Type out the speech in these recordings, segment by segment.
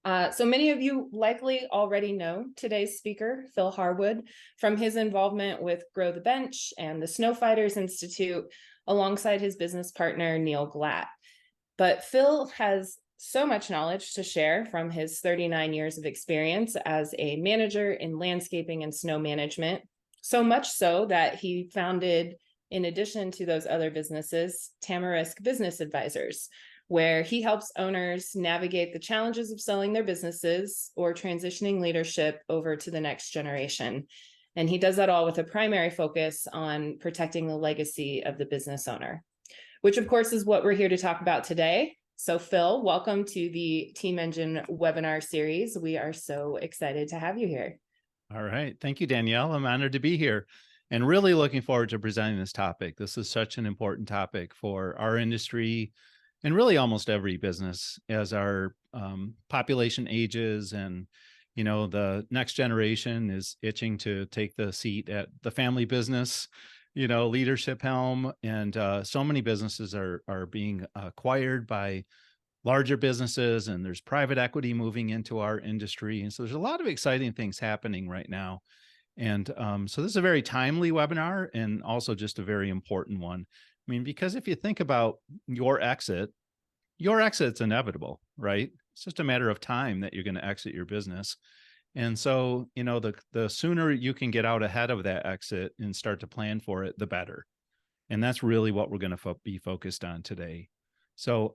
So many of you likely already know today's speaker, Phil Harwood, from his involvement with Grow the Bench and the Snow Fighters Institute, alongside his business partner, Neil Glatt. But Phil has so much knowledge to share from his 39 years of experience as a manager in landscaping and snow management, so much so that he founded, in addition to those other businesses, Tamarisk Business Advisors, where he helps owners navigate the challenges of selling their businesses or transitioning leadership over to the next generation. And he does that all with a primary focus on protecting the legacy of the business owner, which of course is what we're here to talk about today. So Phil, welcome to the Team Engine webinar series. We are so excited to have you here. All right. Thank you, Danielle. I'm honored to be here and really looking forward to presenting this topic. This is such an important topic for our industry and really almost every business as our population ages and, the next generation is itching to take the seat at the family business, leadership helm. And so many businesses are being acquired by larger businesses, and there's private equity moving into our industry. And so there's a lot of exciting things happening right now. And so this is a very timely webinar and also just a very important one. I mean, because if you think about your exit's inevitable, right? It's just a matter of time that you're going to exit your business. And so, the sooner you can get out ahead of that exit and start to plan for it, the better. And that's really what we're going to be focused on today. So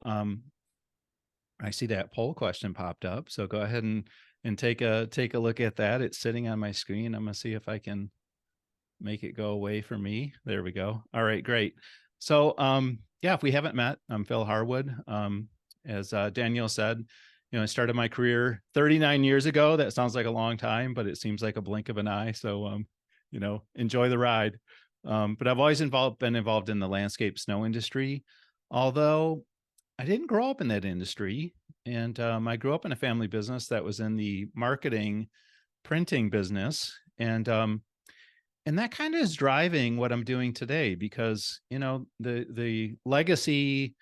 I see that poll question popped up. So go ahead and take a look at that. It's sitting on my screen. I'm going to see if I can make it go away for me. There we go. All right, great. So yeah, if we haven't met, I'm Phil Harwood. As Danielle said, I started my career 39 years ago. That sounds like a long time, but it seems like a blink of an eye. So enjoy the ride. But I've always been involved in the landscape snow industry, although I didn't grow up in that industry. And I grew up in a family business that was in the marketing printing business. And that kind of is driving what I'm doing today because, the legacy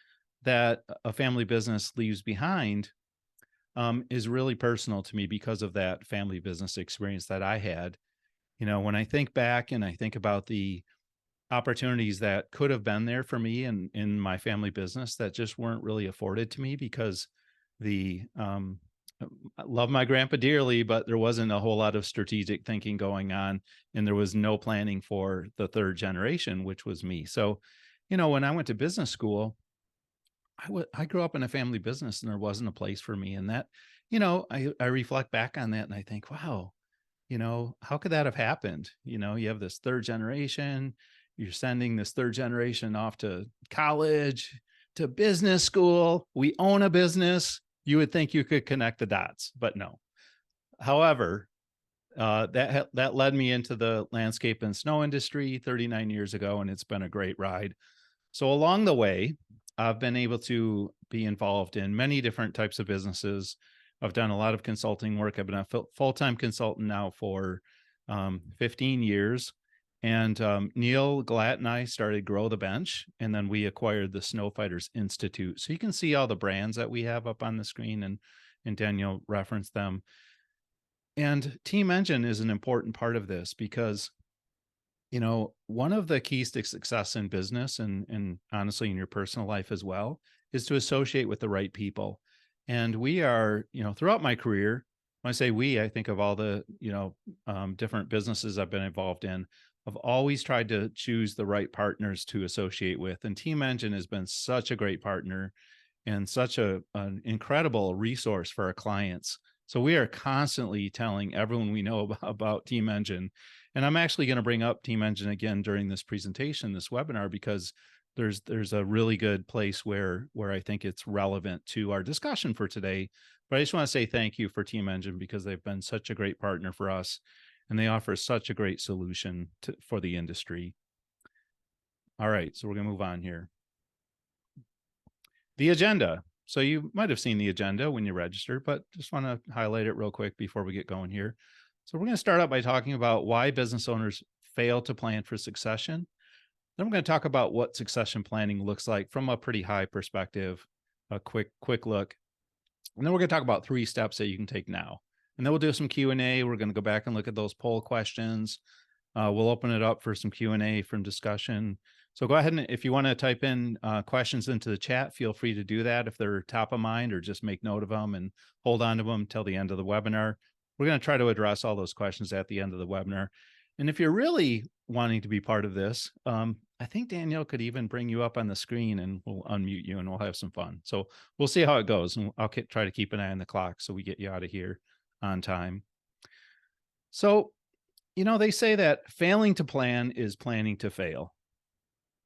that a family business leaves behind is really personal to me because of that family business experience that I had. When I think back and I think about the opportunities that could have been there for me and in my family business that just weren't really afforded to me because I love my grandpa dearly, but there wasn't a whole lot of strategic thinking going on, and there was no planning for the third generation, which was me. So, when I went to business school, I grew up in a family business and there wasn't a place for me. And that, I reflect back on that and I think, wow, how could that have happened? You have this third generation, you're sending this third generation off to college, to business school. We own a business. You would think you could connect the dots, but no. However, that led me into the landscape and snow industry 39 years ago, and it's been a great ride. So along the way, I've been able to be involved in many different types of businesses. I've done a lot of consulting work. I've been a full-time consultant now for 15 years. And Neil Glatt and I started Grow the Bench, and then we acquired the Snow Fighters Institute. So you can see all the brands that we have up on the screen, and Daniel referenced them. And Team Engine is an important part of this because, one of the keys to success in business and honestly in your personal life as well is to associate with the right people. And we are, throughout my career, when I say we, I think of all the, different businesses I've been involved in. I've always tried to choose the right partners to associate with. And Team Engine has been such a great partner and such an incredible resource for our clients. So we are constantly telling everyone we know about Team Engine. And I'm actually going to bring up Team Engine again during this presentation, this webinar, because there's a really good place where I think it's relevant to our discussion for today. But I just want to say thank you for Team Engine because they've been such a great partner for us. And they offer such a great solution for the industry. All right, so we're going to move on here. The agenda. So you might have seen the agenda when you registered, but just want to highlight it real quick before we get going here. So we're going to start out by talking about why business owners fail to plan for succession. Then we're going to talk about what succession planning looks like from a pretty high perspective, a quick look And then we're going to talk about 3 steps that you can take now. And then we'll do some Q&A. We're going to go back and look at those poll questions. We'll open it up for some Q&A from discussion. So go ahead and if you want to type in questions into the chat, feel free to do that if they're top of mind, or just make note of them and hold on to them till the end of the webinar. We're going to try to address all those questions at the end of the webinar. And if you're really wanting to be part of this, I think Danielle could even bring you up on the screen and we'll unmute you and we'll have some fun. So we'll see how it goes, and I'll try to keep an eye on the clock so we get you out of here on time. So, they say that failing to plan is planning to fail.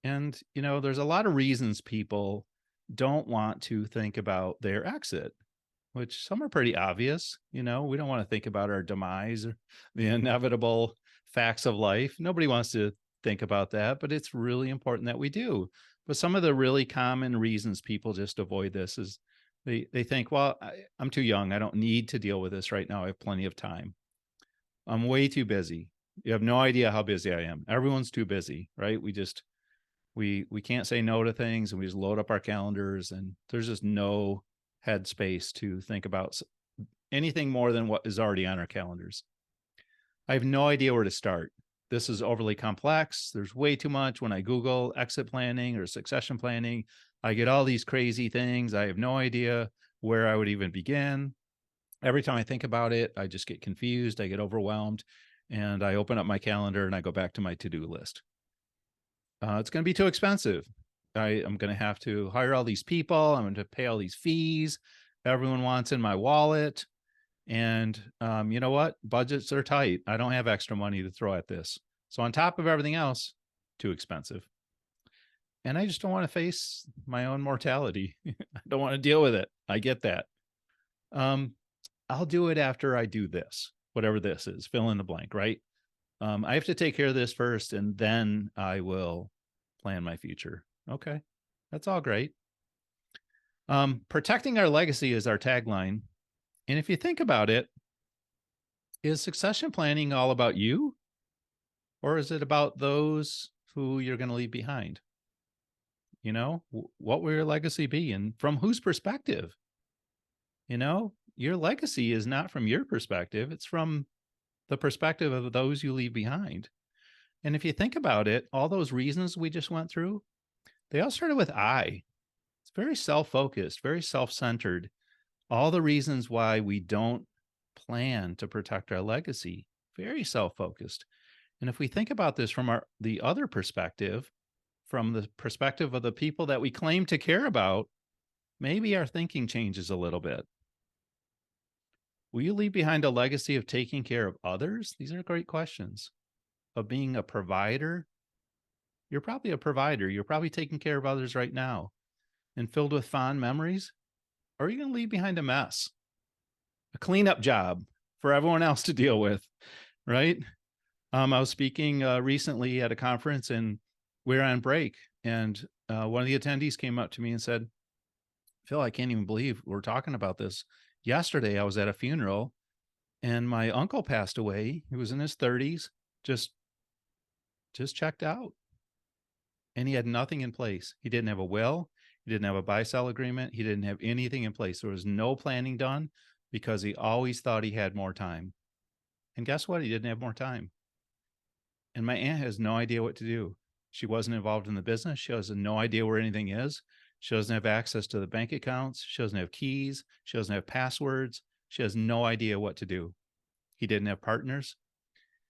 And, there's a lot of reasons people don't want to think about their exit, which some are pretty obvious. We don't want to think about our demise or the inevitable facts of life. Nobody wants to think about that, but it's really important that we do. But some of the really common reasons people just avoid this is they think, well, I'm too young. I don't need to deal with this right now. I have plenty of time. I'm way too busy. You have no idea how busy I am. Everyone's too busy, right? We can't say no to things, and we just load up our calendars, and there's just no headspace to think about anything more than what is already on our calendars. I have no idea where to start. This is overly complex. There's way too much. When I Google exit planning or succession planning, I get all these crazy things. I have no idea where I would even begin. Every time I think about it, I just get confused. I get overwhelmed, and I open up my calendar and I go back to my to-do list. It's going to be too expensive. I'm going to have to hire all these people. I'm going to pay all these fees. Everyone wants in my wallet. And you know what? Budgets are tight. I don't have extra money to throw at this. So on top of everything else, too expensive. And I just don't want to face my own mortality. I don't want to deal with it. I get that. I'll do it after I do this, whatever this is, fill in the blank, right? I have to take care of this first, and then I will plan my future. Okay, that's all great. Protecting our legacy is our tagline. And if you think about it, is succession planning all about you? Or is it about those who you're going to leave behind? What will your legacy be, and from whose perspective? Your legacy is not from your perspective. It's from the perspective of those you leave behind. And if you think about it, all those reasons we just went through, they all started with I. It's very self-focused, very self-centered. All the reasons why we don't plan to protect our legacy, very self-focused. And if we think about this from the other perspective, from the perspective of the people that we claim to care about, maybe our thinking changes a little bit. Will you leave behind a legacy of taking care of others? These are great questions. Of being a provider? You're probably a provider. You're probably taking care of others right now and filled with fond memories. Or are you going to leave behind a mess? A cleanup job for everyone else to deal with, right? I was speaking recently at a conference, and we were on break. And one of the attendees came up to me and said, Phil, I can't even believe we're talking about this. Yesterday, I was at a funeral, and my uncle passed away. He was in his 30s, just checked out. And he had nothing in place. He didn't have a will. He didn't have a buy-sell agreement. He didn't have anything in place. There was no planning done because he always thought he had more time. And guess what? He didn't have more time. And my aunt has no idea what to do. She wasn't involved in the business. She has no idea where anything is. She doesn't have access to the bank accounts. She doesn't have keys. She doesn't have passwords. She has no idea what to do. He didn't have partners.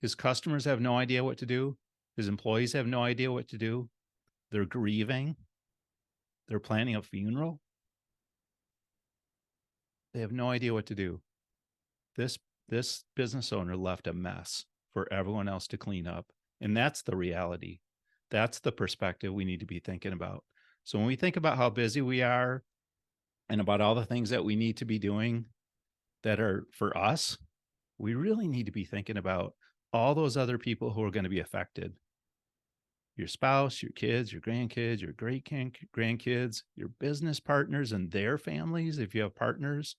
His customers have no idea what to do. His employees have no idea what to do. They're grieving. They're planning a funeral. They have no idea what to do. This business owner left a mess for everyone else to clean up. And that's the reality. That's the perspective we need to be thinking about. So when we think about how busy we are and about all the things that we need to be doing that are for us, we really need to be thinking about all those other people who are going to be affected. Your spouse, your kids, your grandkids, your great grandkids, your business partners and their families, if you have partners,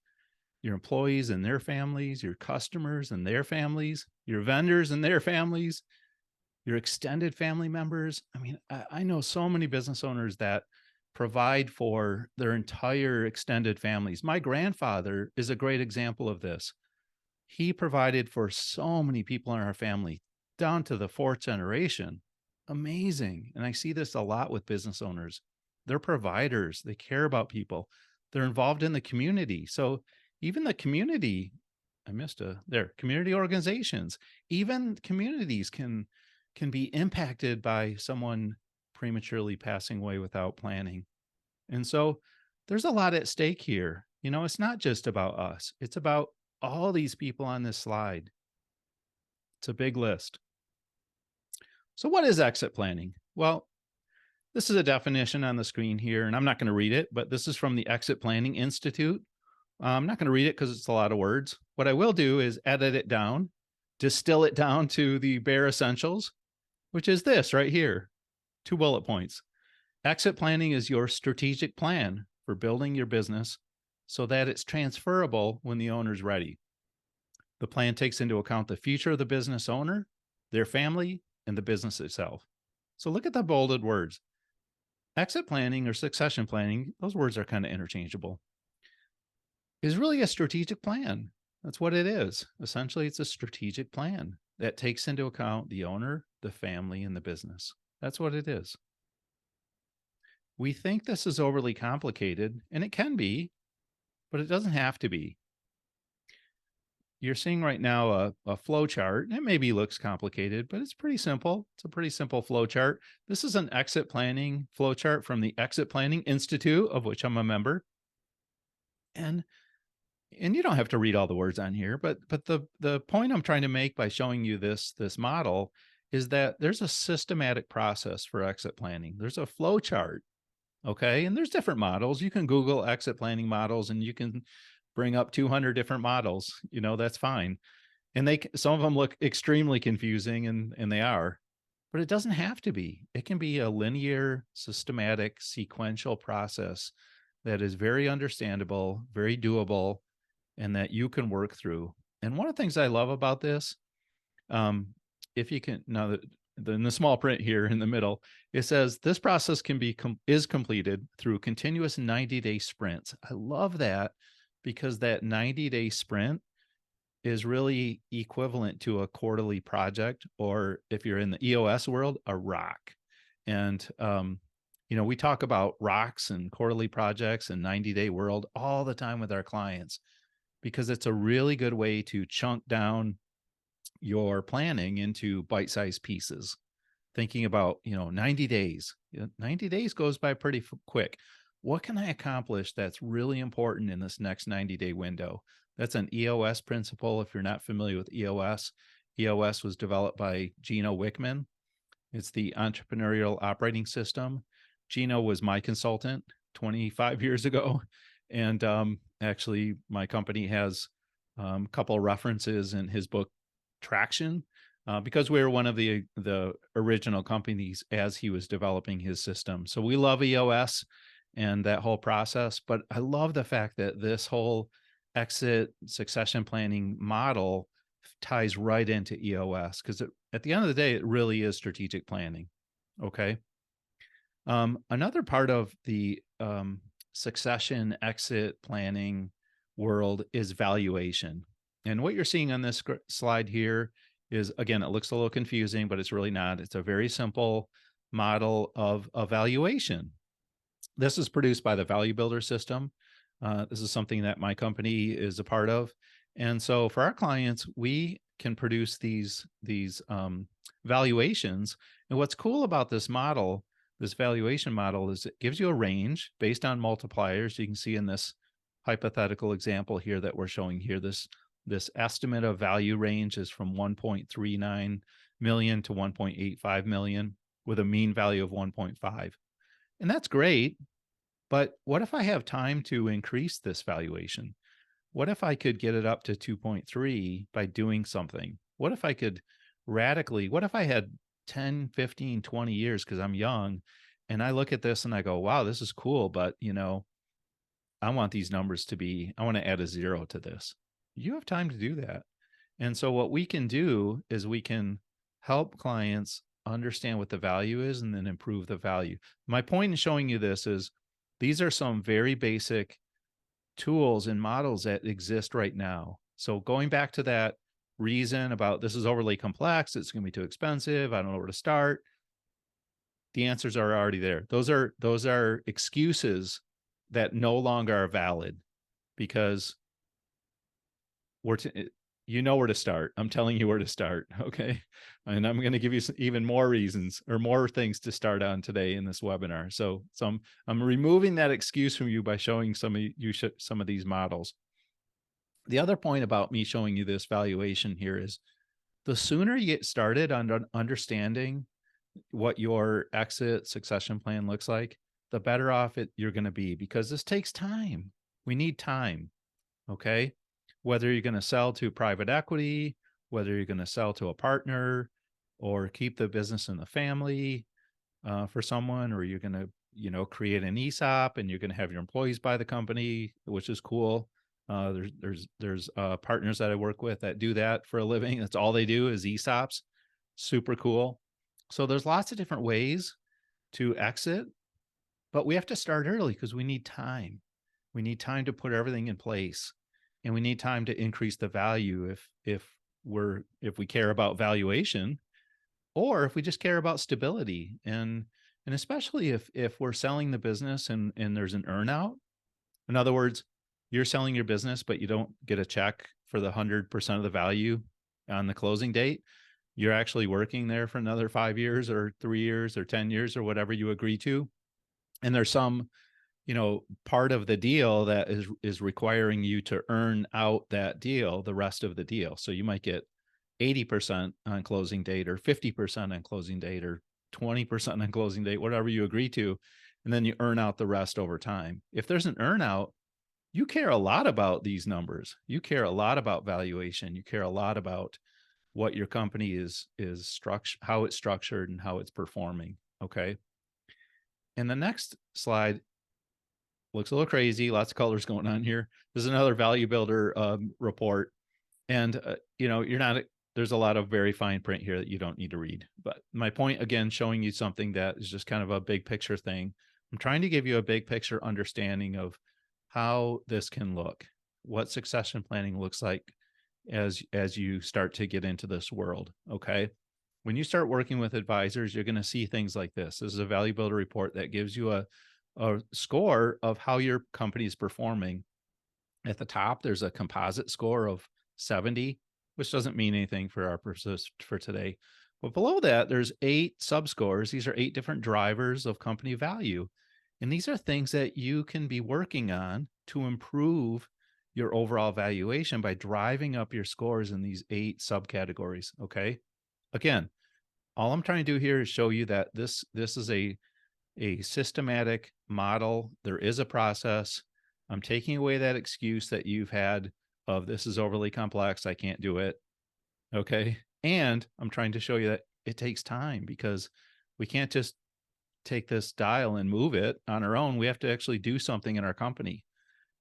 your employees and their families, your customers and their families, your vendors and their families, your extended family members. I mean, I know so many business owners that provide for their entire extended families. My grandfather is a great example of this. He provided for so many people in our family down to the fourth generation. Amazing. And I see this a lot with business owners. They're providers, they care about people, they're involved in the community. So even the community, I missed a there, community organizations, even communities can be impacted by someone prematurely passing away without planning. And so there's a lot at stake here. It's not just about us, it's about all these people on this slide. It's a big list. So, what is exit planning? Well, this is a definition on the screen here, and I'm not going to read it, but this is from the Exit Planning Institute. I'm not going to read it because it's a lot of words. What I will do is edit it down, distill it down to the bare essentials, which is this right here, 2 bullet points. Exit planning is your strategic plan for building your business so that it's transferable when the owner's ready. The plan takes into account the future of the business owner, their family, and the business itself. So look at the bolded words. Exit planning or succession planning, those words are kind of interchangeable, is really a strategic plan. That's what it is. Essentially, it's a strategic plan that takes into account the owner, the family, and the business. That's what it is. We think this is overly complicated, and it can be, but it doesn't have to be. You're seeing right now a flow chart. It maybe looks complicated, but it's pretty simple. It's a pretty simple flow chart. This is an exit planning flow chart from the Exit Planning Institute, of which I'm a member. And you don't have to read all the words on here, but the point I'm trying to make by showing you this model is that there's a systematic process for exit planning. There's a flow chart, okay? And there's different models. You can Google exit planning models and you can bring up 200 different models, that's fine. And some of them look extremely confusing and they are, but it doesn't have to be. It can be a linear, systematic, sequential process that is very understandable, very doable, and that you can work through. And one of the things I love about this, if you can, now that in the small print here in the middle, it says this process is completed through continuous 90-day sprints. I love that because that 90-day sprint is really equivalent to a quarterly project, or if you're in the EOS world, a rock. And we talk about rocks and quarterly projects and 90-day world all the time with our clients, because it's a really good way to chunk down your planning into bite-sized pieces. Thinking about, 90 days. 90 days goes by pretty quick. What can I accomplish that's really important in this next 90-day window? That's an EOS principle. If you're not familiar with EOS, EOS was developed by Gino Wickman. It's the entrepreneurial operating system. Gino was my consultant 25 years ago. And actually, my company has a couple of references in his book, Traction, because we were one of the original companies as he was developing his system. So we love EOS and that whole process. But I love the fact that this whole exit succession planning model ties right into EOS, because at the end of the day, it really is strategic planning. Okay. Another part of the succession exit planning world is valuation. And what you're seeing on this slide here is, again, it looks a little confusing, but it's really not. It's a very simple model of evaluation. This is produced by the Value Builder system. This is something that my company is a part of. And so for our clients, we can produce these valuations. And what's cool about this model, this valuation model, is it gives you a range based on multipliers. You can see in this hypothetical example here that we're showing here, this estimate of value range is from 1.39 million to 1.85 million with a mean value of 1.5. And that's great. But what if I have time to increase this valuation? What if I could get it up to 2.3 by doing something? What if I could what if I had 10, 15, 20 years, because I'm young, and I look at this and I go, wow, this is cool, but I want these numbers I want to add a 0 to this. You have time to do that. And so what we can do is we can help clients understand what the value is and then improve the value. My point in showing you this is These are some very basic tools and models that exist right now. So going back to that reason about this is overly complex, it's going to be too expensive, I don't know where to start. The answers are already there. Those are excuses that no longer are valid because we're you know where to start. I'm telling you where to start, okay? And I'm going to give you even more reasons or more things to start on today in this webinar. So I'm removing that excuse from you by showing some of you some of these models. The other point about me showing you this valuation here is the sooner you get started on understanding what your exit succession plan looks like, the better off you're going to be because this takes time. We need time. Okay. Whether you're going to sell to private equity, whether you're going to sell to a partner or keep the business in the family for someone, or you're going to, create an ESOP and you're going to have your employees buy the company, which is cool. There's partners that I work with that do that for a living. That's all they do is ESOPs. Super cool. So there's lots of different ways to exit, but we have to start early because we need time. We need time to put everything in place, and we need time to increase the value if we care about valuation, or if we just care about stability, and especially if we're selling the business and there's an earnout. In other words, you're selling your business, but you don't get a check for the 100% of the value on the closing date. You're actually working there for another 5 years or 3 years or 10 years or whatever you agree to. And there's some, part of the deal that is requiring you to earn out that deal, the rest of the deal. So you might get 80% on closing date or 50% on closing date or 20% on closing date, whatever you agree to. And then you earn out the rest over time. If there's an earnout, you care a lot about these numbers. You care a lot about valuation. You care a lot about what your company is structured, how it's structured, and how it's performing. Okay. And the next slide looks a little crazy. Lots of colors going on here. This is another value builder report, and you're not. There's a lot of very fine print here that you don't need to read. But my point again, showing you something that is just kind of a big picture thing. I'm trying to give you a big picture understanding of how this can look, what succession planning looks like as you start to get into this world. Okay. When you start working with advisors, you're going to see things like this. This is a value builder report that gives you a score of how your company is performing. At the top, there's a composite score of 70, which doesn't mean anything for our purposes for today. But below that, there's 8 subscores. These are 8 different drivers of company value. And these are things that you can be working on to improve your overall valuation by driving up your scores in these 8 subcategories. Okay. Again, all I'm trying to do here is show you that this is a systematic model. There is a process. I'm taking away that excuse that you've had of this is overly complex, I can't do it. Okay. And I'm trying to show you that it takes time because we can't just take this dial and move it on our own. We have to actually do something in our company.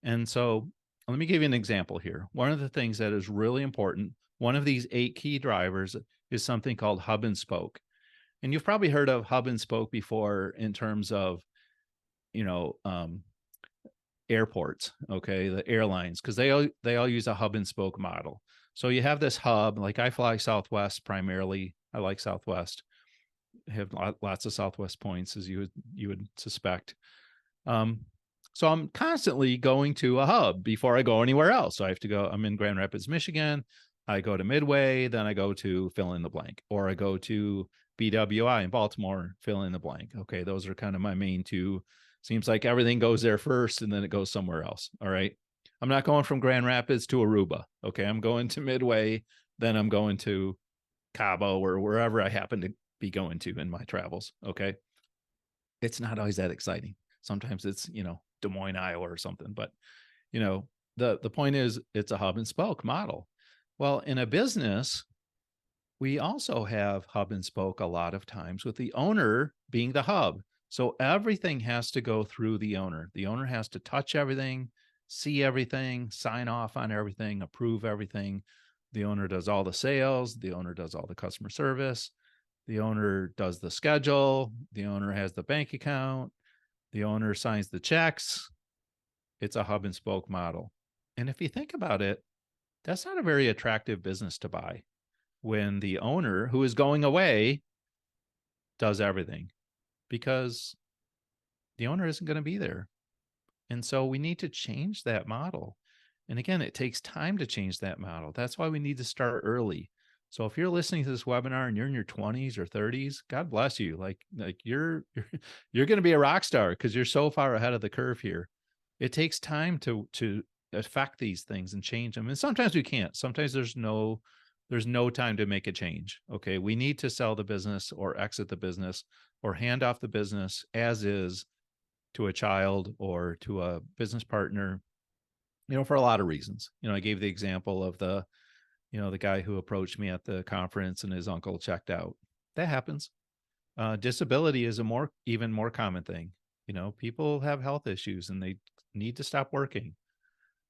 And so let me give you an example here. One of the things that is really important, one of these 8 key drivers is something called hub and spoke. And you've probably heard of hub and spoke before in terms of, you know, airports, okay, the airlines, because they all use a hub and spoke model. So you have this hub, like I fly Southwest primarily. I like Southwest. I have lots of Southwest points, as you would suspect. So I'm constantly going to a hub before I go anywhere else. So I have to go, I'm in Grand Rapids, Michigan. I go to Midway, then I go to fill in the blank, or I go to BWI in Baltimore, fill in the blank. Okay, those are kind of my main 2. Seems like everything goes there first and then it goes somewhere else. All right. I'm not going from Grand Rapids to Aruba. Okay. I'm going to Midway, then I'm going to Cabo or wherever I happen to be going to in my travels. Okay. It's not always that exciting. Sometimes it's, Des Moines, Iowa or something, but the point is it's a hub and spoke model. Well, in a business, we also have hub and spoke a lot of times with the owner being the hub. So everything has to go through the owner. The owner has to touch everything, see everything, sign off on everything, approve everything. The owner does all the sales. The owner does all the customer service. The owner does the schedule. The owner has the bank account. The owner signs the checks. It's a hub and spoke model. And if you think about it, that's not a very attractive business to buy when the owner who is going away does everything, because the owner isn't going to be there. And so we need to change that model. And again, it takes time to change that model. That's why we need to start early. So if you're listening to this webinar and you're in your 20s or 30s, God bless you. Like you're going to be a rock star because you're so far ahead of the curve here. It takes time to affect these things and change them. And sometimes we can't. Sometimes there's no time to make a change. Okay, we need to sell the business or exit the business or hand off the business as is to a child or to a business partner, for a lot of reasons. I gave the example of the guy who approached me at the conference and his uncle checked out. That happens. Disability is even more common thing. People have health issues and they need to stop working.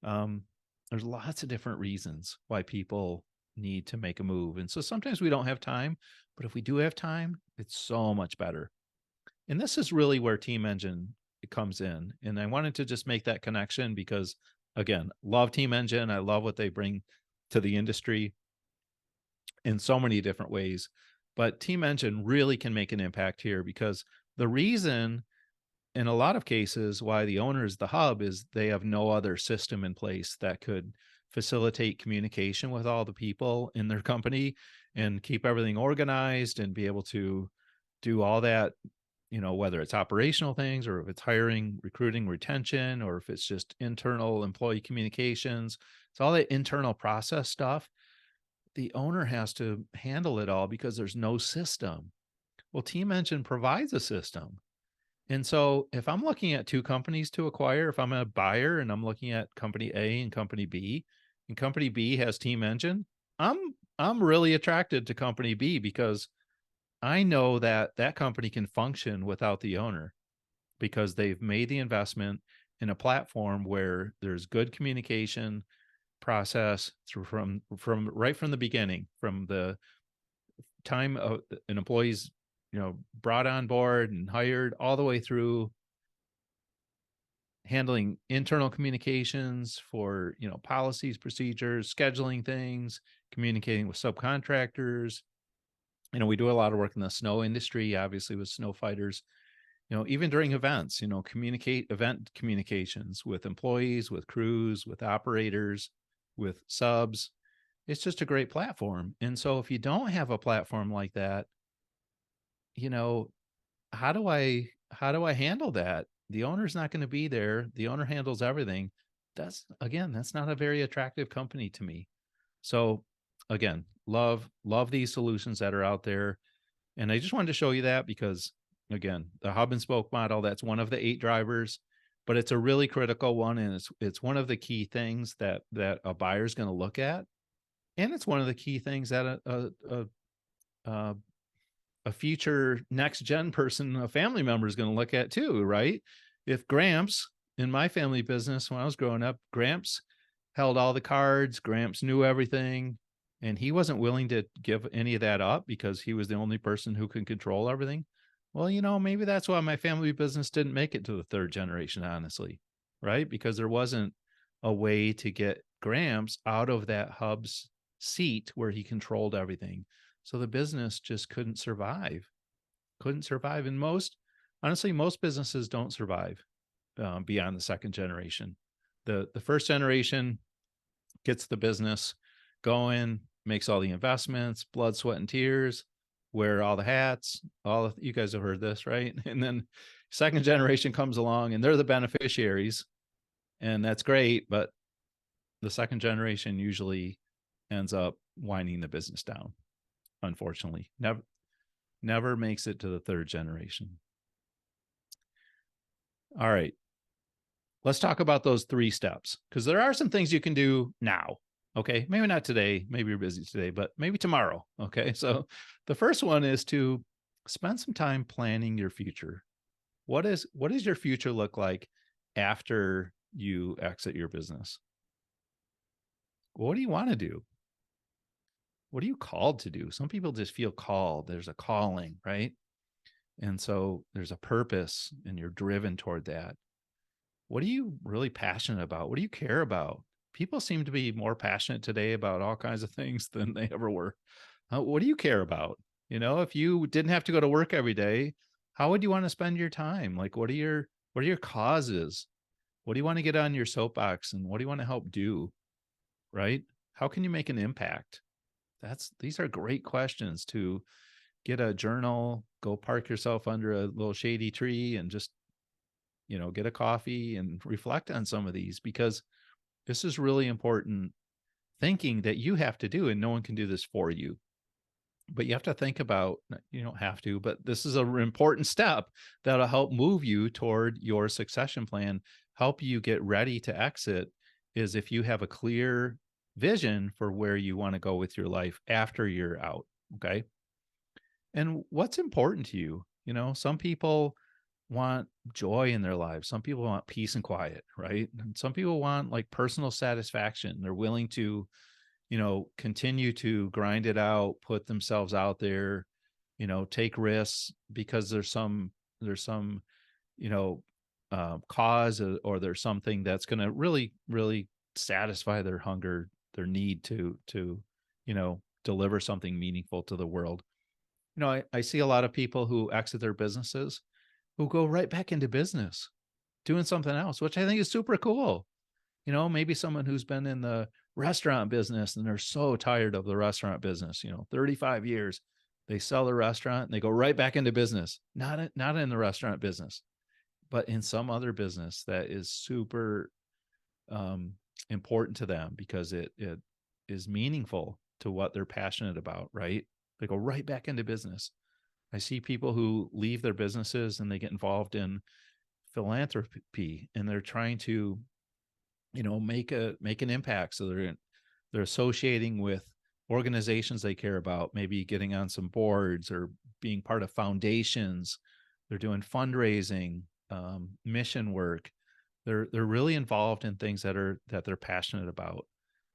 There's lots of different reasons why people need to make a move. And so sometimes we don't have time, but if we do have time, it's so much better. And this is really where Team Engine comes in. And I wanted to just make that connection because, again, love Team Engine. I love what they bring to the industry in so many different ways. But Team Engine really can make an impact here because the reason, in a lot of cases, why the owner is the hub is they have no other system in place that could facilitate communication with all the people in their company and keep everything organized and be able to do all that, whether it's operational things or if it's hiring, recruiting, retention, or if it's just internal employee communications. It's all that internal process stuff. The owner has to handle it all because there's no system. Well, Team Engine provides a system. And so if I'm looking at two companies to acquire, if I'm a buyer and I'm looking at company A and company B, and company B has Team Engine, I'm really attracted to company B because I know that that company can function without the owner because they've made the investment in a platform where there's good communication process through from right from the beginning, from the time an employee's brought on board and hired all the way through handling internal communications for policies, procedures, scheduling things, communicating with subcontractors. We do a lot of work in the snow industry, obviously with snow fighters. Even during events, event communications with employees, with crews, with operators, with subs. It's just a great platform. And so if you don't have a platform like that, you know, how do I handle that? The owner's not going to be there. The owner handles everything. That's not a very attractive company to me. So again, love these solutions that are out there. And I just wanted to show you that because, again, the hub and spoke model, that's one of the 8 drivers, but it's a really critical one. And it's one of the key things that a buyer is going to look at. And it's one of the key things that a a future next gen person, a family member, is going to look at too, right? If Gramps, in my family business when I was growing up, Gramps held all the cards, Gramps knew everything, and he wasn't willing to give any of that up because he was the only person who could control everything. Well, maybe that's why my family business didn't make it to the 3rd generation, honestly, right? Because there wasn't a way to get Gramps out of that hub's seat where he controlled everything. So the business just couldn't survive. And honestly, most businesses don't survive beyond the 2nd generation. The 1st generation gets the business going, makes all the investments, blood, sweat, and tears, wear all the hats. You guys have heard this, right? And then 2nd generation comes along and they're the beneficiaries. And that's great. But the 2nd generation usually ends up winding the business down. Unfortunately, never makes it to the 3rd generation. All right. Let's talk about those 3 steps because there are some things you can do now. Okay. Maybe not today. Maybe you're busy today, but maybe tomorrow. Okay. So the first one is to spend some time planning your future. What does your future look like after you exit your business? What do you want to do? What are you called to do? Some people just feel called. There's a calling, right? And so there's a purpose and you're driven toward that. What are you really passionate about? What do you care about? People seem to be more passionate today about all kinds of things than they ever were. What do you care about? If you didn't have to go to work every day, how would you want to spend your time? Like, what are your causes? What do you want to get on your soapbox, and what do you want to help do? Right? How can you make an impact? These are great questions to get a journal, go park yourself under a little shady tree and just, get a coffee and reflect on some of these, because this is really important thinking that you have to do, and no one can do this for you. But you have to think about, you don't have to, but this is an important step that'll help move you toward your succession plan, help you get ready to exit, is if you have a clear vision for where you want to go with your life after you're out. Okay. And what's important to you? Some people want joy in their lives. Some people want peace and quiet, right? And some people want like personal satisfaction. They're willing to, continue to grind it out, put themselves out there, take risks because there's some, you know, cause, or there's something that's going to really, really satisfy their hunger, their need to, deliver something meaningful to the world. I see a lot of people who exit their businesses who go right back into business, doing something else, which I think is super cool. Maybe someone who's been in the restaurant business and they're so tired of the restaurant business, 35 years, they sell the restaurant and they go right back into business, not in the restaurant business, but in some other business that is super um, important to them because it is meaningful to what they're passionate about, right? They go right back into business. I see people who leave their businesses and they get involved in philanthropy, and they're trying to, make an impact. So they're associating with organizations they care about, maybe getting on some boards or being part of foundations. They're doing fundraising, mission work. They're really involved in things that they're passionate about.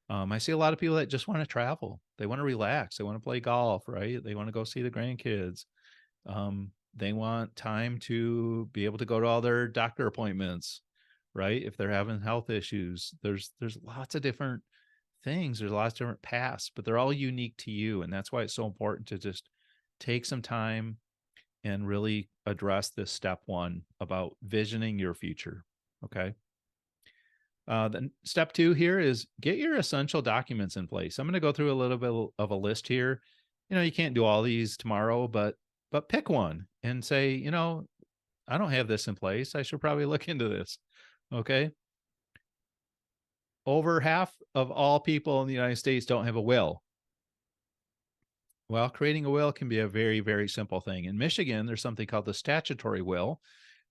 I see a lot of people that just want to travel. They want to relax. They want to play golf, right? They want to go see the grandkids. They want time to be able to go to all their doctor appointments, right? If they're having health issues, there's lots of different things. There's lots of different paths, but they're all unique to you. And that's why it's so important to just take some time and really address this step one about visioning your future. Okay. Then step two here is get your essential documents in place. I'm going to go through a little bit of a list here. You can't do all these tomorrow, but pick one and say, I don't have this in place. I should probably look into this. Okay. Over half of all people in the United States don't have a will. Well, creating a will can be a very, very simple thing. In Michigan, there's something called the statutory will,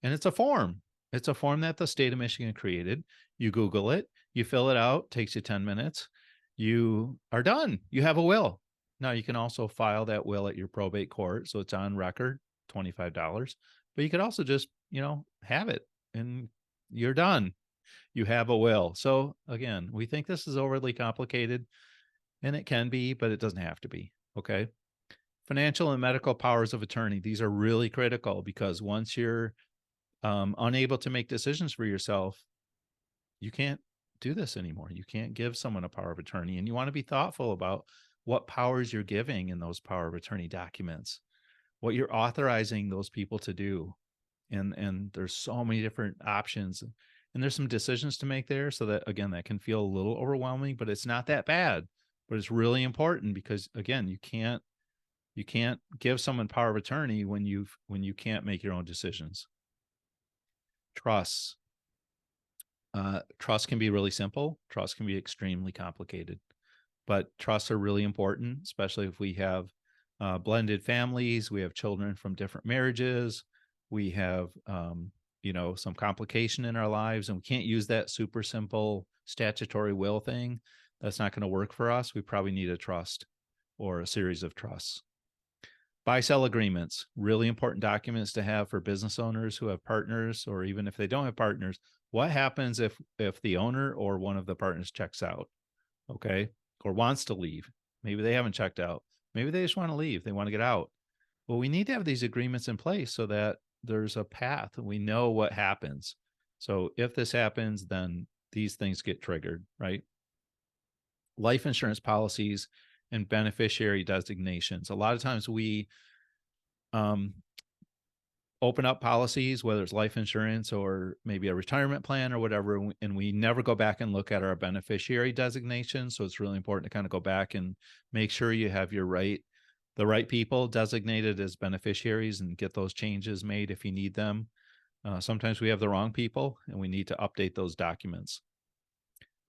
and it's a form. It's a form that the state of Michigan created. You Google it, you fill it out, takes you 10 minutes. You are done. You have a will. Now, you can also file that will at your probate court. So it's on record, $25. But you could also just, have it and you're done. You have a will. So again, we think this is overly complicated, and it can be, but it doesn't have to be. Okay. Financial and medical powers of attorney. These are really critical because once you're unable to make decisions for yourself, you can't do this anymore. You can't give someone a power of attorney, and you want to be thoughtful about what powers you're giving in those power of attorney documents, what you're authorizing those people to do. And there's so many different options, and there's some decisions to make there. So that, again, that can feel a little overwhelming, but it's not that bad. But it's really important because, again, you can't give someone power of attorney when you can't make your own decisions. Trusts. Trust can be really simple. Trust can be extremely complicated, but trusts are really important, especially if we have blended families. We have children from different marriages. We have, some complication in our lives, and we can't use that super simple statutory will thing. That's not going to work for us. We probably need a trust or a series of trusts. Buy-sell agreements, really important documents to have for business owners who have partners, or even if they don't have partners. What happens if the owner or one of the partners checks out, okay, or wants to leave? Maybe they haven't checked out. Maybe they just want to leave. They want to get out. Well, we need to have these agreements in place so that there's a path. We know what happens. So if this happens, then these things get triggered, right? Life insurance policies and beneficiary designations. A lot of times we um, open up policies, whether it's life insurance or maybe a retirement plan or whatever, and we never go back and look at our beneficiary designation. So it's really important to kind of go back and make sure you have the right people designated as beneficiaries and get those changes made if you need them. Sometimes we have the wrong people and we need to update those documents.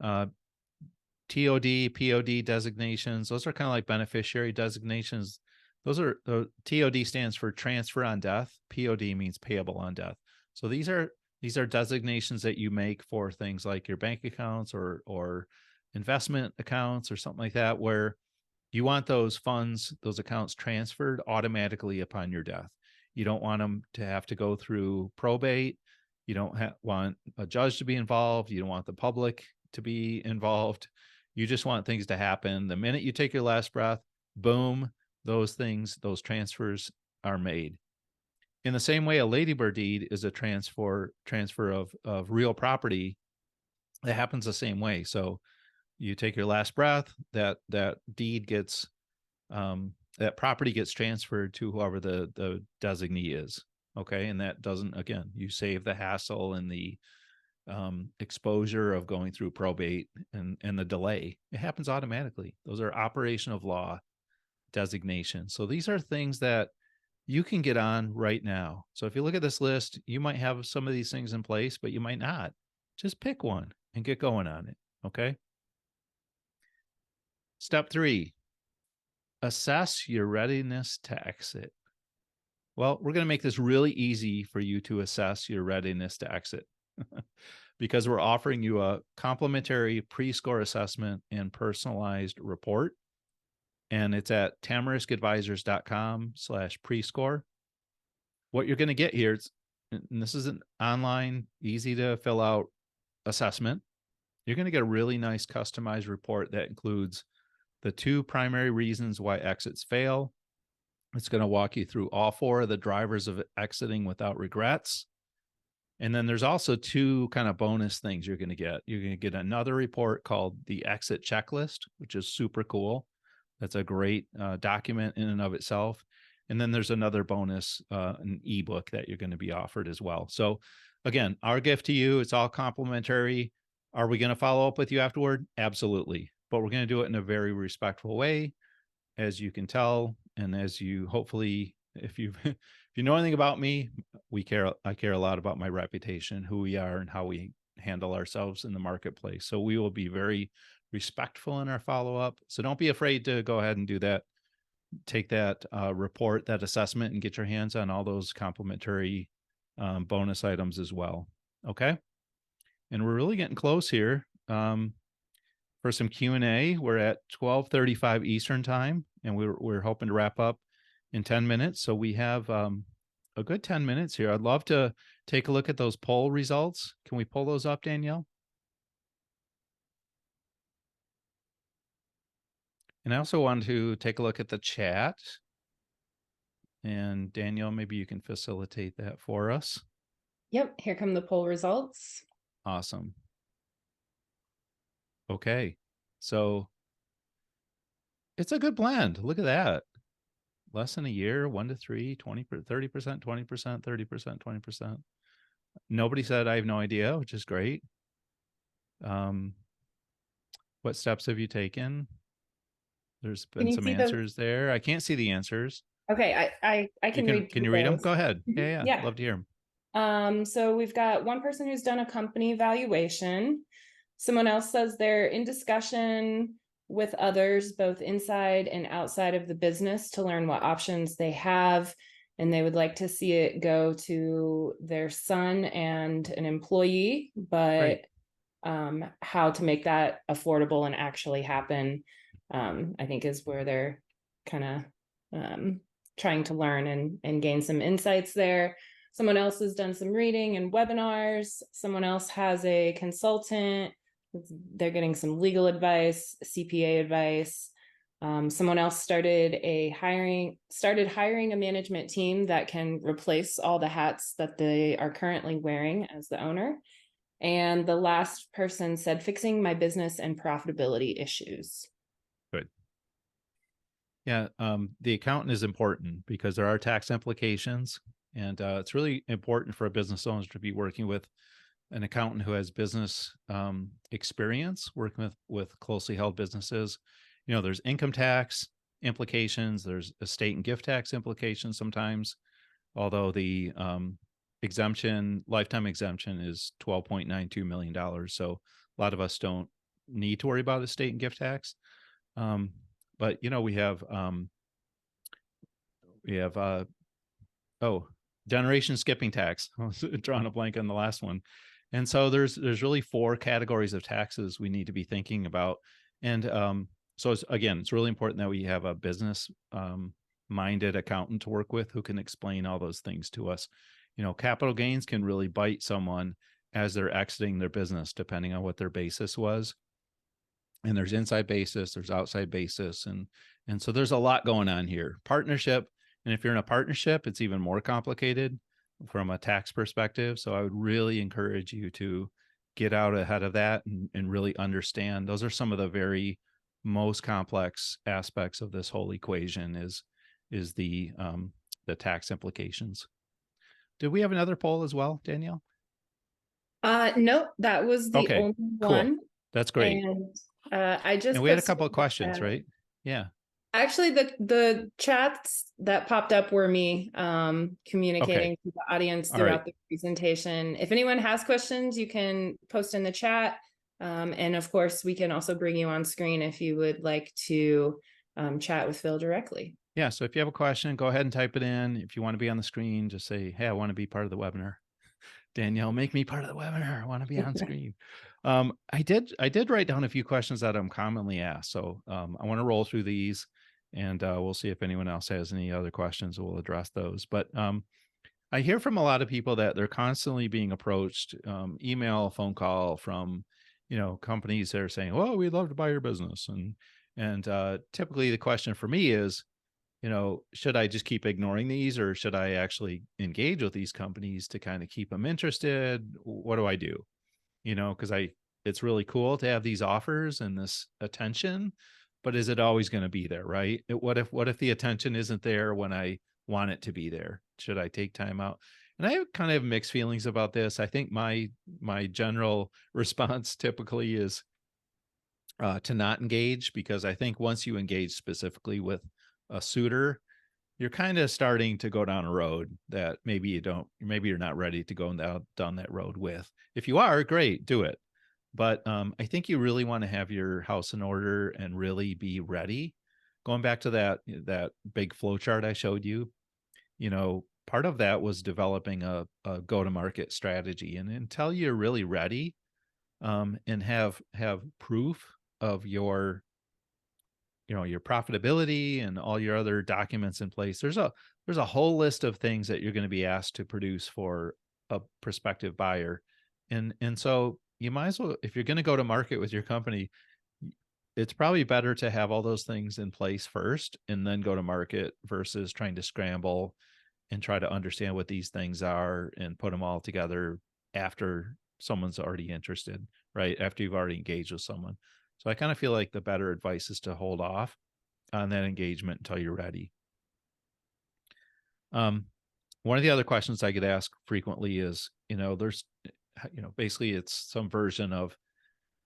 TOD, POD designations, those are kind of like beneficiary designations. Those are TOD stands for transfer on death. POD means payable on death. So these are designations that you make for things like your bank accounts or investment accounts or something like that, where you want those funds, those accounts transferred automatically upon your death. You don't want them to have to go through probate. You don't want a judge to be involved. You don't want the public to be involved. You just want things to happen. The minute you take your last breath, boom, those transfers are made. In the same way, a ladybird deed is a transfer of real property. It happens the same way. So you take your last breath, that deed gets that property gets transferred to whoever the designee is. Okay. And that doesn't, again, you save the hassle and the exposure of going through probate and the delay. It happens automatically. Those are operation of law designations. So these are things that you can get on right now. So if you look at this list, you might have some of these things in place, but you might not. Just pick one and get going on it. Okay. Step 3, assess your readiness to exit. Well, we're going to make this really easy for you to assess your readiness to exit because we're offering you a complimentary pre-score assessment and personalized report. And it's at tamariskadvisors.com/pre-score. What you're going to get here, and this is an online, easy to fill out assessment. You're going to get a really nice customized report that includes the 2 primary reasons why exits fail. It's going to walk you through all 4 of the drivers of exiting without regrets. And then there's also 2 kind of bonus things you're going to get. You're going to get another report called the exit checklist, which is super cool. That's a great document in and of itself. And then there's another bonus, an ebook that you're going to be offered as well. So again, our gift to you, it's all complimentary. Are we going to follow up with you afterward? Absolutely. But we're going to do it in a very respectful way, as you can tell. And as you hopefully, if you if you know anything about me, I care a lot about my reputation, who we are and how we handle ourselves in the marketplace. So we will be very respectful in our follow-up. So don't be afraid to go ahead and do that. Take that report, that assessment, and get your hands on all those complimentary bonus items as well. Okay. And we're really getting close here. For some Q&A, we're at 12:35 Eastern time, and we're hoping to wrap up in 10 minutes. So we have a good 10 minutes here. I'd love to take a look at those poll results. Can we pull those up, Danielle? And I also want to take a look at the chat. And Danielle, maybe you can facilitate that for us. Yep, here come the poll results. Awesome. Okay. So it's a good blend. Look at that. Less than a year, 1 to 3, 20, 30%, 20%, 30%, 20%. Nobody said I have no idea, which is great. What steps have you taken? There's been some answers there. I can't see the answers. Okay, I can read. Can you read them? Go ahead. Yeah. Love to hear them. So we've got one person who's done a company evaluation. Someone else says they're in discussion with others, both inside and outside of the business, to learn what options they have. And they would like to see it go to their son and an employee, but how to make that affordable and actually happen, I think is where they're kind of trying to learn and gain some insights there. Someone else has done some reading and webinars. Someone else has a consultant. They're getting some legal advice, CPA advice. Someone else started hiring a management team that can replace all the hats that they are currently wearing as the owner. And the last person said, fixing my business and profitability issues. Good. Yeah, the accountant is important because there are tax implications, and it's really important for a business owner to be working with an accountant who has business experience working with closely held businesses. There's income tax implications, there's estate and gift tax implications sometimes, although the lifetime exemption is $12.92 million. So a lot of us don't need to worry about estate and gift tax. But we have oh, generation skipping tax. I was drawing a blank on the last one. And so there's really four categories of taxes we need to be thinking about. And so it's really important that we have a business minded accountant to work with who can explain all those things to us. Capital gains can really bite someone as they're exiting their business, depending on what their basis was. And there's inside basis, there's outside basis, and so there's a lot going on here. Partnership, and if you're in a partnership, it's even more complicated from a tax perspective. So I would really encourage you to get out ahead of that and really understand. Those are some of the very most complex aspects of this whole equation is the tax implications. Did we have another poll as well, Danielle? Nope, that was the Okay, only cool. one. That's great. And I just And we had a posted couple of questions, right? Yeah. Actually, the chats that popped up were me Okay. communicating to the audience All right. throughout the presentation. If anyone has questions, you can post in the chat. And of course, we can also bring you on screen if you would like to chat with Phil directly. Yeah. So if you have a question, go ahead and type it in. If you want to be on the screen, just say, hey, I want to be part of the webinar. Danielle, make me part of the webinar. I want to be on screen. I did write down a few questions that I'm commonly asked. So I want to roll through these, and we'll see if anyone else has any other questions. We'll address those. But I hear from a lot of people that they're constantly being approached, email, phone call from, companies that are saying, "Oh, we'd love to buy your business," and typically the question for me is, should I just keep ignoring these, or should I actually engage with these companies to kind of keep them interested? What do I do? Because it's really cool to have these offers and this attention, but is it always going to be there, right? What if the attention isn't there when I want it to be there? Should I take time out? And I have kind of mixed feelings about this. I think my general response typically is to not engage, because I think once you engage specifically with a suitor, you're kind of starting to go down a road that maybe you're not ready to go down that road with. If you are, great, do it. But I think you really want to have your house in order and really be ready. Going back to that big flow chart I showed you, part of that was developing a go-to-market strategy. And until you're really ready, and have proof of your profitability and all your other documents in place, there's a whole list of things that you're going to be asked to produce for a prospective buyer. And so you might as well, if you're going to go to market with your company, it's probably better to have all those things in place first and then go to market versus trying to scramble and try to understand what these things are and put them all together after someone's already interested, right? After you've already engaged with someone. So I kind of feel like the better advice is to hold off on that engagement until you're ready. One of the other questions I get asked frequently is, there's, basically it's some version of,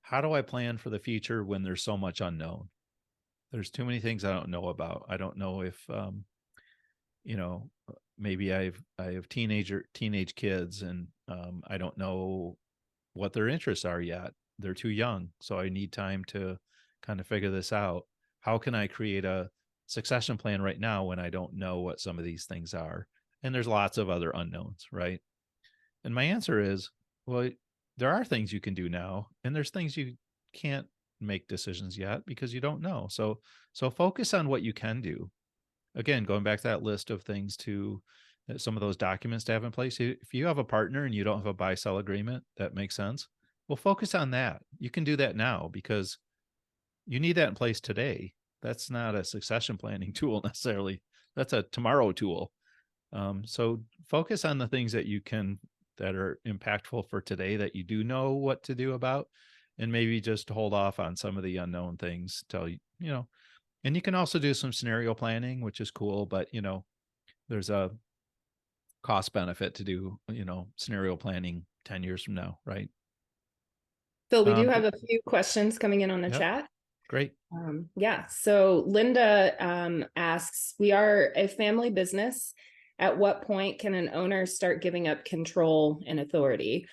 how do I plan for the future when there's so much unknown? There's too many things I don't know about. I don't know if, maybe I have teenage kids, and I don't know what their interests are yet. They're too young. So I need time to kind of figure this out. How can I create a succession plan right now when I don't know what some of these things are? And there's lots of other unknowns, right? And my answer is, well, there are things you can do now, and there's things you can't make decisions yet because you don't know. So focus on what you can do. Again, going back to that list of things to some of those documents to have in place. If you have a partner and you don't have a buy-sell agreement that makes sense, well, focus on that. You can do that now because you need that in place today. that's not a succession planning tool necessarily. That's a tomorrow tool. So focus on the things that you can, that are impactful for today, that you do know what to do about, and maybe just hold off on some of the unknown things till you know. And you can also do some scenario planning, which is cool, but there's a cost benefit to do, scenario planning 10 years from now, right? Phil, we do Um, have a few questions coming in on the yep, chat. great. Yeah, so Linda asks, we are a family business. At what point can an owner start giving up control and authority?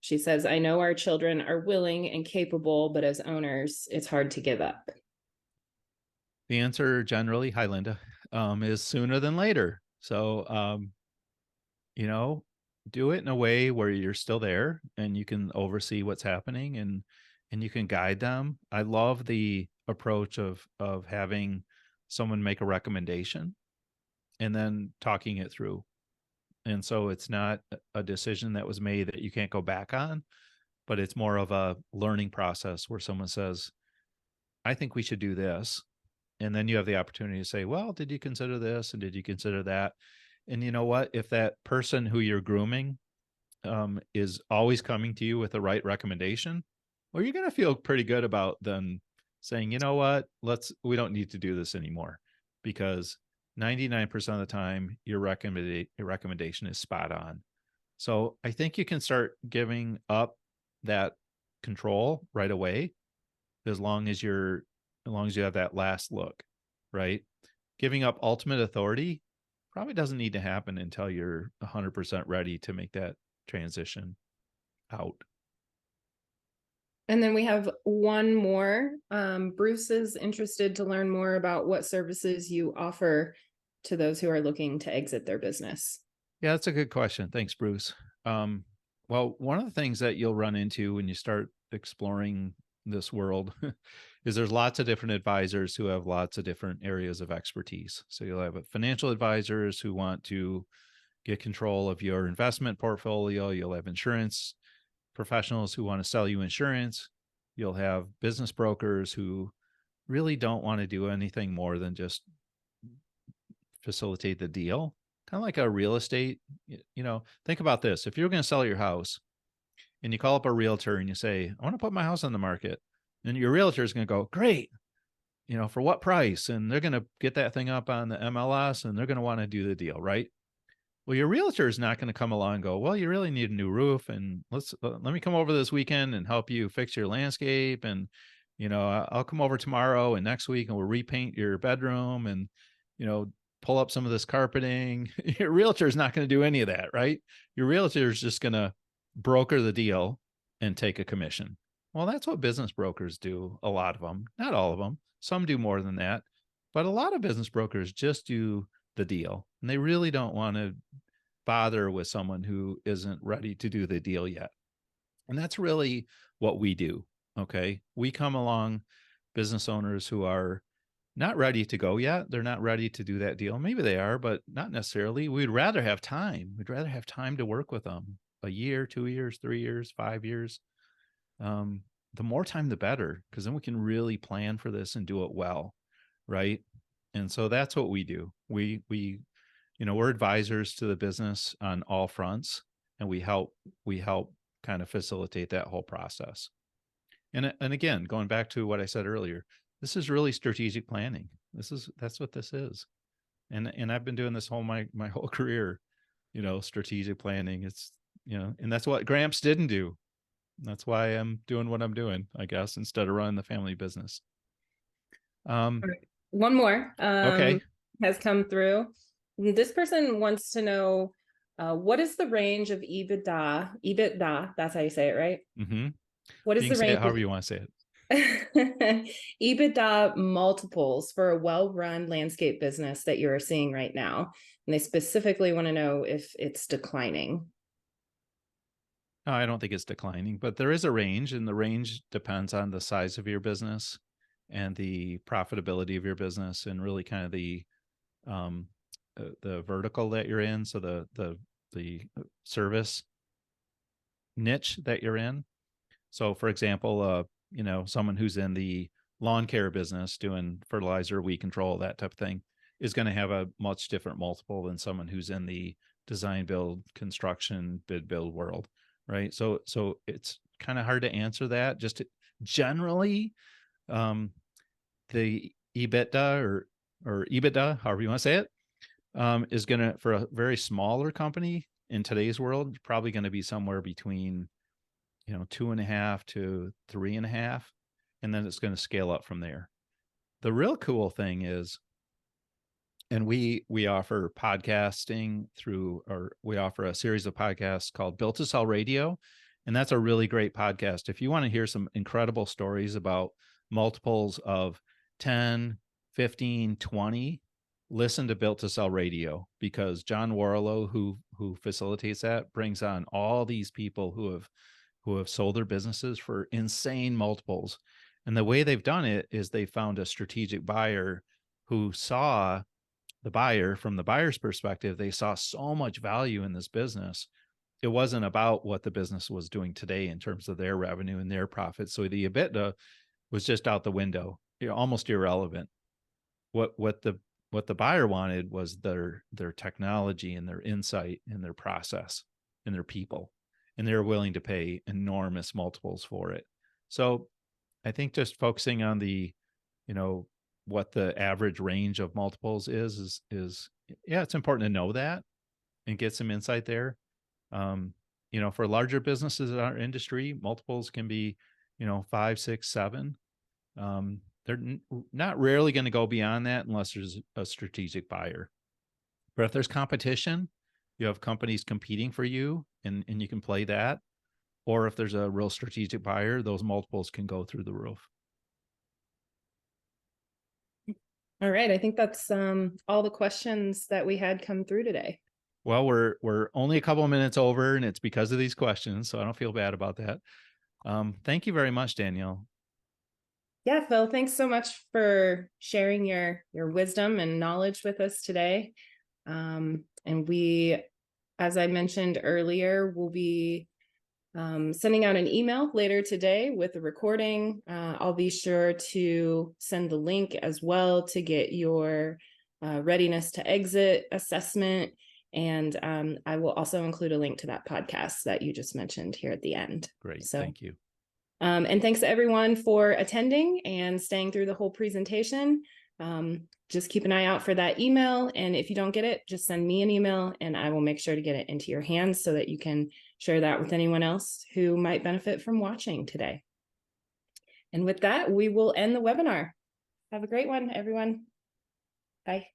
She says, I know our children are willing and capable, but as owners, it's hard to give up. The answer generally, hi Linda, is sooner than later. So, you know, do it in a way where you're still there and you can oversee what's happening, and you can guide them. I love the approach of having someone make a recommendation and then talking it through. And so it's not a decision that was made that you can't go back on, but it's more of a learning process where someone says, I think we should do this. And then you have the opportunity to say, well, did you consider this? And did you consider that? And you know what? If that person who you're grooming is always coming to you with the right recommendation, well, you're going to feel pretty good about them saying, you know what, we don't need to do this anymore, because 99% of the time your recommendation is spot on. So I think you can start giving up that control right away, as long as you have that last look, right? Giving up ultimate authority probably doesn't need to happen until you're 100% ready to make that transition out. And then we have one more. Bruce is interested to learn more about what services you offer to those who are looking to exit their business. Yeah, that's a good question. Thanks, Bruce. Um, well, one of the things that you'll run into when you start exploring this world is there's lots of different advisors who have lots of different areas of expertise. So you'll have financial advisors who want to get control of your investment portfolio. You'll have insurance professionals who want to sell you insurance. You'll have business brokers who really don't want to do anything more than just facilitate the deal. Kind of like a real estate, think about this. If you're going to sell your house and you call up a realtor and you say, I want to put my house on the market, and your realtor is going to go, great, for what price? And they're going to get that thing up on the MLS and they're going to want to do the deal, right? Well, your realtor is not going to come along and go, well, you really need a new roof, and let me come over this weekend and help you fix your landscape. And, I'll come over tomorrow and next week and we'll repaint your bedroom and, you know, pull up some of this carpeting. Your realtor is not going to do any of that, right? Your realtor is just going to broker the deal and take a commission. Well, that's what business brokers do. A lot of them, not all of them. Some do more than that, but a lot of business brokers just do the deal, and they really don't want to bother with someone who isn't ready to do the deal yet. And that's really what we do. Okay. We come along business owners who are not ready to go yet. They're not ready to do that deal. Maybe they are, but not necessarily. We'd rather have time. We'd rather have time to work with them, a year, 2 years, 3 years, 5 years. The more time, the better, because then we can really plan for this and do it well. Right. And so that's what we do. We're advisors to the business on all fronts, and we help kind of facilitate that whole process. And again, going back to what I said earlier, this is really strategic planning. That's what this is. And I've been doing this my whole career, strategic planning. And that's what Gramps didn't do. That's why I'm doing what I'm doing, I guess, instead of running the family business. One more Okay. has come through. This person wants to know what is the range of EBITDA, that's how you say it, right? Mm-hmm. What You is can the say it range however you want to say it. EBITDA multiples for a well-run landscape business that you are seeing right now? And they specifically want to know if it's declining. No, I don't think it's declining, but there is a range, and the range depends on the size of your business and the profitability of your business, and really kind of um, the vertical that you're in. So the service niche that you're in. So, for example, someone who's in the lawn care business doing fertilizer, weed control, that type of thing, is going to have a much different multiple than someone who's in the design, build, construction, bid, build world, right? So it's kind of hard to answer that. Generally, the EBITDA or EBITDA, however you want to say it, is going to, for a very smaller company in today's world, probably going to be somewhere between 2.5 to 3.5, and then it's going to scale up from there. The real cool thing is, and we offer podcasting through, or we offer a series of podcasts called Built to Sell Radio, and that's a really great podcast. If you want to hear some incredible stories about multiples of 10, 15, 20, listen to Built to Sell Radio, because John Warlow, who facilitates that, brings on all these people who have sold their businesses for insane multiples. And the way they've done it is they found a strategic buyer who saw the buyer, from the buyer's perspective, they saw so much value in this business. It wasn't about what the business was doing today in terms of their revenue and their profits. So the EBITDA was just out the window, almost irrelevant. What the buyer wanted was their technology and their insight and their process and their people, and they were willing to pay enormous multiples for it. So I think just focusing on the, what the average range of multiples is yeah, it's important to know that and get some insight there. For larger businesses in our industry, multiples can be, 5, 6, 7. They're not rarely going to go beyond that unless there's a strategic buyer. But if there's competition, you have companies competing for you, and you can play that. Or if there's a real strategic buyer, those multiples can go through the roof. All right. I think that's all the questions that we had come through today. Well, we're only a couple of minutes over, and it's because of these questions, so I don't feel bad about that. Thank you very much, Danielle. Yeah, Phil, thanks so much for sharing your wisdom and knowledge with us today. And we, as I mentioned earlier, will be sending out an email later today with a recording. I'll be sure to send the link as well to get your readiness to exit assessment. And I will also include a link to that podcast that you just mentioned here at the end. Great, thank you. And thanks to everyone for attending and staying through the whole presentation. Just keep an eye out for that email. And if you don't get it, just send me an email and I will make sure to get it into your hands so that you can share that with anyone else who might benefit from watching today. And with that, we will end the webinar. Have a great one, everyone. Bye.